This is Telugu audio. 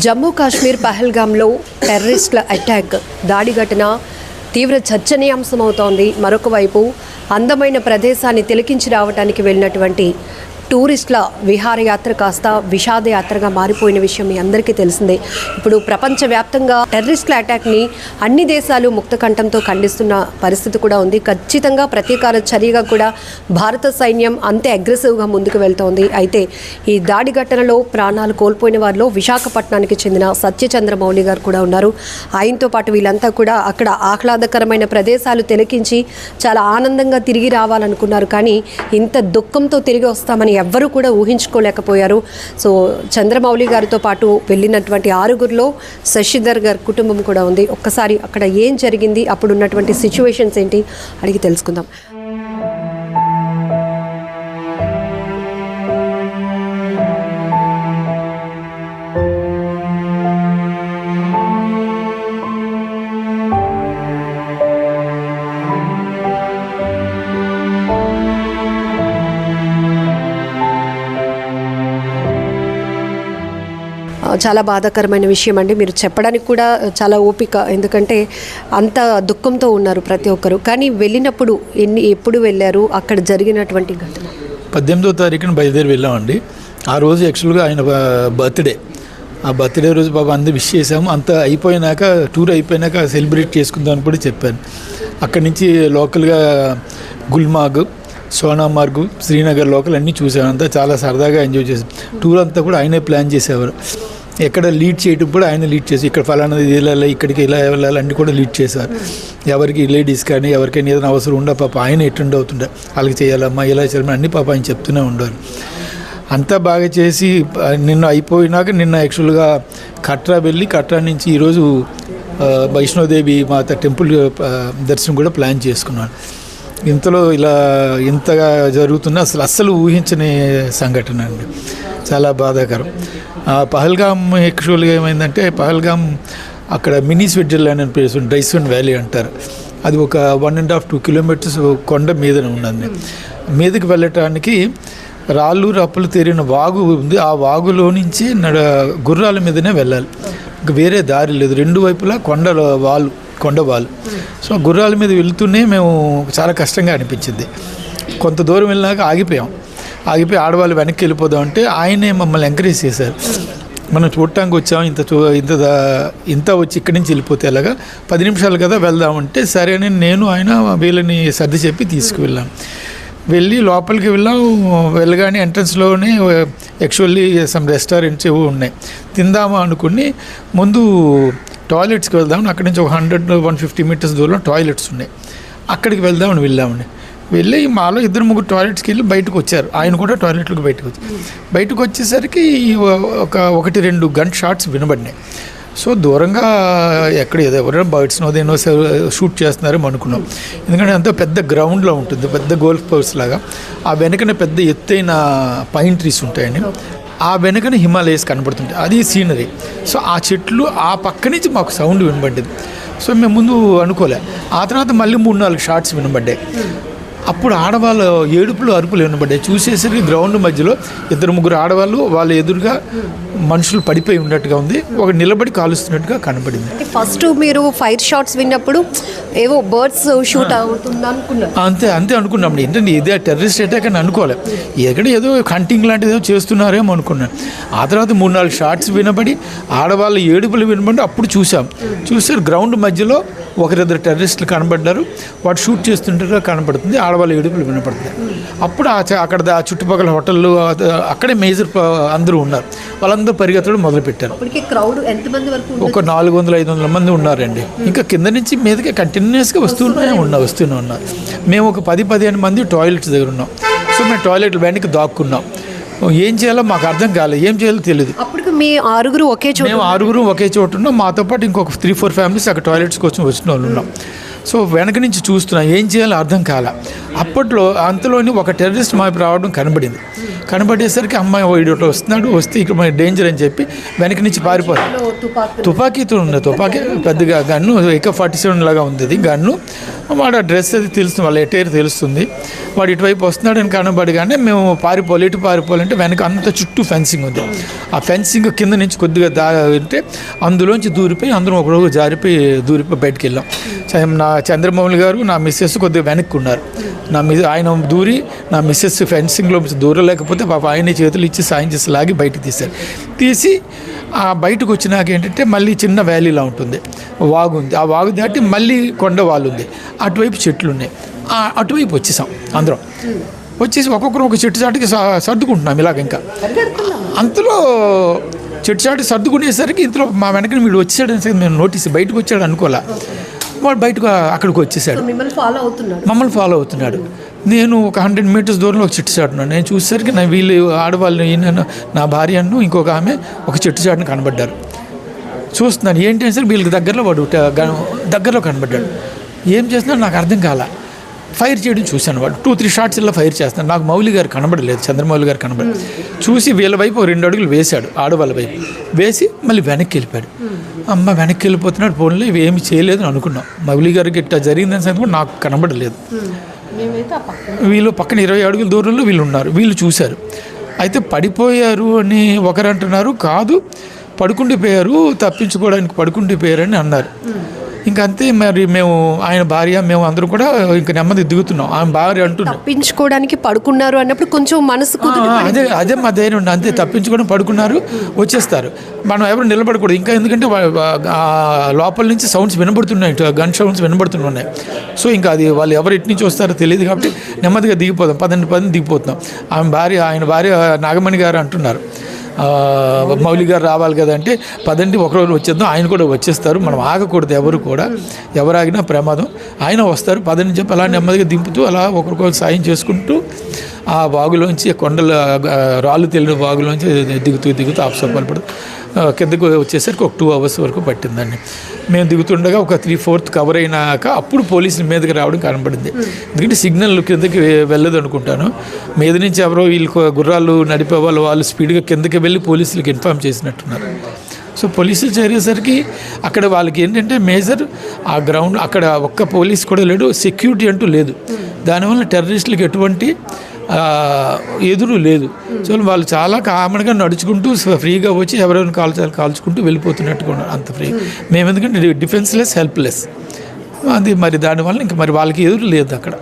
జమ్మూ కాశ్మీర్ పహల్గామ్లో టెర్రరిస్టుల అటాక్ దాడి ఘటన తీవ్ర చర్చనీయాంశమవుతోంది. మరొక వైపు అందమైన ప్రదేశాన్ని తిలకించి రావడానికి వెళ్ళినటువంటి టూరిస్టుల విహారయాత్ర కాస్త విషాదయాత్రగా మారిపోయిన విషయం మీ అందరికీ తెలిసిందే. ఇప్పుడు ప్రపంచవ్యాప్తంగా టెర్రరిస్టుల అటాక్ని అన్ని దేశాలు ముక్తకంఠంతో ఖండిస్తున్న పరిస్థితి కూడా ఉంది. ఖచ్చితంగా ప్రతీకార చర్యగా కూడా భారత సైన్యం అంతే అగ్రెసివ్గా ముందుకు వెళ్తోంది. అయితే ఈ దాడి ఘటనలో ప్రాణాలు కోల్పోయిన వారిలో విశాఖపట్నానికి చెందిన సత్యచంద్రమౌళి గారు కూడా ఉన్నారు. ఆయనతో పాటు వీళ్ళంతా కూడా అక్కడ ఆహ్లాదకరమైన ప్రదేశాలు తిలకించి చాలా ఆనందంగా తిరిగి రావాలనుకున్నారు. కానీ ఇంత దుఃఖంతో తిరిగి వస్తామని ఎవ్వరూ కూడా ఊహించుకోలేకపోయారు. సో చంద్రమౌళి గారితో పాటు వెళ్ళినటువంటి 6గురిలో శశిధర్ గారి కుటుంబం కూడా ఉంది. ఒక్కసారి అక్కడ ఏం జరిగింది, అప్పుడు ఉన్నటువంటి సిచ్యువేషన్స్ ఏంటి అడిగి తెలుసుకుందాం. చాలా బాధాకరమైన విషయం అండి. మీరు చెప్పడానికి కూడా చాలా ఓపిక, ఎందుకంటే అంత దుఃఖంతో ఉన్నారు ప్రతి ఒక్కరు. కానీ వెళ్ళినప్పుడు ఎప్పుడు వెళ్ళారు, అక్కడ జరిగినటువంటి ఘటన? 18వ తారీఖున బయలుదేరి వెళ్ళామండి. ఆ రోజు యాక్చువల్గా ఆయన బర్త్డే. ఆ బర్త్డే రోజు బాబా అందరూ విష్ చేసాము. అంతా అయిపోయినాక, టూర్ అయిపోయినాక సెలబ్రేట్ చేసుకుందామని కూడా చెప్పాను. అక్కడి నుంచి లోకల్గా గుల్మార్గ్, సోనామార్గ్, శ్రీనగర్ లోకల్ అన్నీ చూసాను. అంతా చాలా సరదాగా ఎంజాయ్ చేసాం. టూర్ అంతా కూడా ఆయనే ప్లాన్ చేసేవారు. ఎక్కడ లీడ్ చేయడం కూడా ఆయన లీడ్ చేసి, ఇక్కడ ఫలానా వెళ్ళాలి, ఇక్కడికి ఇలా వెళ్ళాలి అన్నీ కూడా లీడ్ చేశారు. ఎవరికి లేడీస్ కానీ ఎవరికైనా ఏదైనా అవసరం ఉండే పాప ఆయన అటెండ్ అవుతుండే, వాళ్ళకి చేయాలమ్మా ఇలా చేయాలమ్మా అన్నీ పాప ఆయన చెప్తూనే ఉండేవారు. అంతా బాగా చేసి నిన్న అయిపోయినాక నిన్న యాక్చువల్గా కట్రా వెళ్ళి, కట్రా నుంచి ఈరోజు వైష్ణోదేవి మాత టెంపుల్ దర్శనం కూడా ప్లాన్ చేసుకున్నాను. ఇంతలో ఇలా ఇంతగా జరుగుతున్న అస్సలు ఊహించని సంఘటన అండి. చాలా బాధాకరం. పహల్గామ్ యాక్చువల్గా ఏమైందంటే, పహల్గామ్ అక్కడ మినీ స్విట్జర్లాండ్ అని ప్లేస్ ఉంది, డైసన్ వ్యాలీ అంటారు. అది ఒక 1.5-2 కిలోమీటర్స్ కొండ మీదనే ఉన్నది. మీదకి వెళ్ళటానికి రాళ్ళు రప్పలు తేరిన వాగు ఉంది. ఆ వాగులో నుంచి గుర్రాల మీదనే వెళ్ళాలి, వేరే దారి లేదు. రెండు వైపులా కొండ వాళ్ళు. సో గుర్రాల మీద వెళ్తూనే మేము చాలా కష్టంగా అనిపించింది. కొంత దూరం వెళ్ళినాక ఆగిపోయి ఆడవాళ్ళు వెనక్కి వెళ్ళిపోదాం అంటే ఆయనే మమ్మల్ని ఎంకరేజ్ చేశారు. మనం చూడటానికి వచ్చాము, ఇంత వచ్చి ఇక్కడి నుంచి వెళ్ళిపోతే ఎలాగా, 10 నిమిషాలు కదా వెళ్దామంటే సరే అని నేను ఆయన వీళ్ళని సర్ది చెప్పి తీసుకువెళ్ళాం. వెళ్ళి లోపలికి వెళ్ళగానే ఎంట్రన్స్లోనే యాక్చువల్లీ సమ్ రెస్టారెంట్స్ ఏవో ఉన్నాయి. తిందామా అనుకుని ముందు టాయిలెట్స్కి వెళ్దామని, అక్కడి నుంచి ఒక 100-150 మీటర్స్ దూరంలో టాయిలెట్స్ ఉన్నాయి. అక్కడికి వెళ్ళామండి. వెళ్ళి మాలో 2-3 టాయిలెట్స్కి వెళ్ళి బయటకు వచ్చారు. ఆయన కూడా టాయిలెట్లకు బయటకు వచ్చేసరికి 1-2 గన్ షాట్స్ వినబడినాయి. సో దూరంగా ఎక్కడ ఎవరైనా బర్డ్స్నో దేనో షూట్ చేస్తున్నారేమో అనుకున్నాం. ఎందుకంటే అంత పెద్ద గ్రౌండ్లో ఉంటుంది, పెద్ద గోల్ఫ్ కోర్స్ లాగా. ఆ వెనకనే పెద్ద ఎత్తైన పైన్ ట్రీస్ ఉంటాయండి. ఆ వెనకనే హిమాలయస్ కనబడుతుంటాయి, అది సీనరీ. సో ఆ చెట్లు ఆ పక్క నుంచి మాకు సౌండ్ వినబడ్డది. సో మేము ముందు అనుకోలే. ఆ తర్వాత మళ్ళీ 3-4 షాట్స్ వినబడ్డాయి. అప్పుడు ఆడవాళ్ళ ఏడుపులు అరుపులు వినబడ్డాయి. చూసేసరికి గ్రౌండ్ మధ్యలో 2-3 ఆడవాళ్ళు వాళ్ళ ఎదురుగా మనుషులు పడిపోయి ఉన్నట్టుగా ఉంది, ఒక నిలబడి కాలుస్తున్నట్టుగా కనబడింది. ఫస్ట్ మీరు ఫైర్ షాట్స్ విన్నప్పుడు ఏవో బర్డ్స్ షూట్ అవుతుంది అనుకున్నారు? అంతే అనుకున్నాం. ఏంటంటే ఇదే టెర్రరిస్ట్ అటాక్ అని అనుకోలే, ఎక్కడ ఏదో హంటింగ్ లాంటిది ఏదో చేస్తున్నారేమో అనుకున్నాను. ఆ తర్వాత 3-4 షాట్స్ వినబడి ఆడవాళ్ళ ఏడుపులు వినబడి అప్పుడు చూసారు గ్రౌండ్ మధ్యలో 1-2 టెర్రరిస్టులు కనబడ్డారు. వాడు షూట్ చేస్తుంటే కనబడుతుంది, ఆడవాళ్ళ ఏడుపులు వినపడుతుంది. అప్పుడు అక్కడ చుట్టుపక్కల హోటళ్ళు అక్కడే మేజర్ అందరూ ఉన్నారు. వాళ్ళందరూ పరిగెత్తడం మొదలుపెట్టారు. ఒక 400-500 మంది ఉన్నారండి. ఇంకా కింద నుంచి మీదకి కంటిన్యూస్గా వస్తూనే ఉన్నారు. మేము ఒక 10-15 మంది టాయిలెట్స్ దగ్గర ఉన్నాం. సో మేము టాయిలెట్ వెనక్కి దాక్కున్నాం. ఏం చేయాలో మాకు అర్థం కాలేదు, ఏం చేయాలో తెలియదు. అప్పుడు మీ 6గురు ఒకే చోట? మేము 6గురు ఒకే చోట ఉన్నాం. మాతో పాటు ఇంకొక 3-4 ఫ్యామిలీస్ అక్కడ టాయిలెట్స్ కోసం వచ్చిన వాళ్ళు ఉన్నాం. సో వెనక నుంచి చూస్తున్నా, ఏం చేయాలో అర్థం కాల. అప్పట్లో అంతలోని ఒక టెర్రరిస్ట్ మాకు రావడం కనబడింది. కనబడేసరికి అమ్మాయి వీడియోలో వస్తున్నాడు, వస్తే ఇక్కడ మన డేంజర్ అని చెప్పి వెనక నుంచి పారిపోయారు. తుపాకీతో ఉంది, తుపాకీ పెద్దగా గన్ను AK-47 లాగా ఉంది అది గన్ను. వాడు ఆ డ్రెస్ అది తెలుస్తుంది, వాళ్ళ ఎటైర్ తెలుస్తుంది. వాడు ఇటువైపు వస్తున్నాడని కనబడగానే మేము ఇటు పారిపోవాలంటే వెనక అంత చుట్టూ ఫెన్సింగ్ ఉంది. ఆ ఫెన్సింగ్ కింద నుంచి కొద్దిగా దాంటే అందులోంచి దూరిపోయి అందరం ఒకరోజు జారిపోయి దూరిపోయి బయటకు వెళ్ళాం. నా చంద్రమౌళి గారు నా మిస్సెస్ కొద్దిగా వెనక్కి ఉన్నారు. ఆయన దూరి నా మిస్సెస్ ఫెన్సింగ్లో దూరలేకపోతే పాప ఆయనే చేతులు ఇచ్చి సాయం చేసి లాగి బయటకు తీసి ఆ బయటకు వచ్చినాక ఏంటంటే మళ్ళీ చిన్న వ్యాలీలా ఉంటుంది, వాగు ఉంది. ఆ వాగు దాటి మళ్ళీ కొండ వాళ్ళు ఉంది, అటువైపు చెట్లు ఉన్నాయి. అటువైపు వచ్చేసాం అందరం. వచ్చేసి ఒక్కొక్కరు ఒక చెట్టు చాటుకి సర్దుకుంటున్నాం ఇలాగ. ఇంకా అంతలో చెట్టు చాటు సర్దుకునేసరికి ఇంతలో మా వెనకని వీడు వచ్చాడని మేము నోటీస్, బయటకు వచ్చాడు అనుకోలే. వాడు బయటకు అక్కడికి వచ్చేసాడు, మమ్మల్ని ఫాలో అవుతున్నాడు. నేను ఒక 100 మీటర్స్ దూరంలో ఒక చెట్టు చాటున్నాను. నేను చూసేసరికి వీళ్ళు ఆడవాళ్ళు, నా భార్యను ఇంకొక ఆమె ఒక చెట్టు చాటును కనబడ్డారు. చూస్తున్నాను ఏంటి అంటే వీళ్ళకి దగ్గరలో కనబడ్డాడు. ఏం చేస్తున్నాడు నాకు అర్థం కాల. ఫైర్ చేయడం చూశాను. వాడు 2-3 షాట్స్ ఇలా ఫైర్ చేస్తున్నాడు. నాకు మౌలి గారు కనబడలేదు, చంద్రమౌళి గారు కనబడలేదు. చూసి వీళ్ళ వైపు 2 అడుగులు వేశాడు, ఆడవాళ్ళ వైపు వేసి మళ్ళీ వెనక్కి వెళ్ళిపోయాడు. అమ్మ వెనక్కి వెళ్ళిపోతున్నాడు, ఫోన్లో ఇవి ఏమి చేయలేదు అని అనుకున్నాం. మౌలి గారికి ఇట్లా జరిగిందని సంగతి కూడా నాకు కనబడలేదు. వీళ్ళు పక్కన 20 అడుగుల దూరంలో వీళ్ళు ఉన్నారు. వీళ్ళు చూశారు. అయితే పడిపోయారు అని ఒకరు అంటున్నారు, కాదు పడుకుండిపోయారు, తప్పించుకోవడానికి పడుకుండిపోయారని అన్నారు. ఇంకా అంతే. మరి మేము ఆయన భార్య మేము అందరూ కూడా ఇంకా నెమ్మది దిగుతున్నాం. ఆమె భార్య అంటున్నారు తప్పించుకోవడానికి పడుకున్నారు అన్నప్పుడు కొంచెం మనసు అదే మా ధైర్యం ఉండి అంతే. తప్పించుకోవడం పడుకున్నారు, వచ్చేస్తారు. మనం ఎవరు నిలబడకూడదు ఇంకా, ఎందుకంటే లోపల నుంచి సౌండ్స్ వినబడుతున్నాయి, గన్ సౌండ్స్ వినబడుతున్నాయి. సో ఇంకా అది వాళ్ళు ఎవరు ఎటు నుంచి వస్తారో తెలియదు కాబట్టి నెమ్మదిగా దిగిపోతాం. 10 దిగిపోతున్నాం. ఆయన భార్య నాగమణి గారు అంటున్నారు, మౌలి గారు రావాలి కదా అంటే, పదండి ఒకరోజు వచ్చేద్దాం, ఆయన కూడా వచ్చేస్తారు, మనం ఆగకూడదు ఎవరు కూడా, ఎవరు ఆగినా ప్రమాదం, ఆయన వస్తారు పదని చెప్పి అలా నెమ్మదిగా దింపుతూ అలా ఒకరికొకరు సాయం చేసుకుంటూ ఆ వాగులోంచి, కొండల రాళ్ళు తెలియని వాగులోంచి దిగుతూ ఆప్సపడపడు కిందకు వచ్చేసరికి ఒక 2 అవర్స్ వరకు పట్టిందండి. మేము దిగుతుండగా ఒక 3/4 కవర్ అయినాక అప్పుడు పోలీసుల మీదకి రావడం కనబడింది. ఎందుకంటే సిగ్నల్ కిందకి వెళ్ళదు అనుకుంటాను. మీద నుంచి ఎవరో వీళ్ళు గుర్రాలు నడిపే వాళ్ళు స్పీడ్గా కిందకి వెళ్ళి పోలీసులకు ఇన్ఫార్మ్ చేసినట్టున్నారు. సో పోలీసులు చేరేసరికి అక్కడ వాళ్ళకి ఏంటంటే మేజర్ ఆ గ్రౌండ్ అక్కడ ఒక్క పోలీస్ కూడా లేడు, సెక్యూరిటీ అంటూ లేదు. దానివల్ల టెర్రరిస్టులకు ఎటువంటి ఎదురు లేదు. సో వాళ్ళు చాలా కామన్గా నడుచుకుంటూ ఫ్రీగా వచ్చి ఎవరైనా కాల్చుకుంటూ వెళ్ళిపోతున్నట్టుగా ఉన్నారు, అంత ఫ్రీ. మేము ఎందుకంటే డిఫెన్స్లెస్, హెల్ప్లెస్ అది. మరి దానివల్ల ఇంకా మరి వాళ్ళకి ఎదురు లేదు అక్కడ.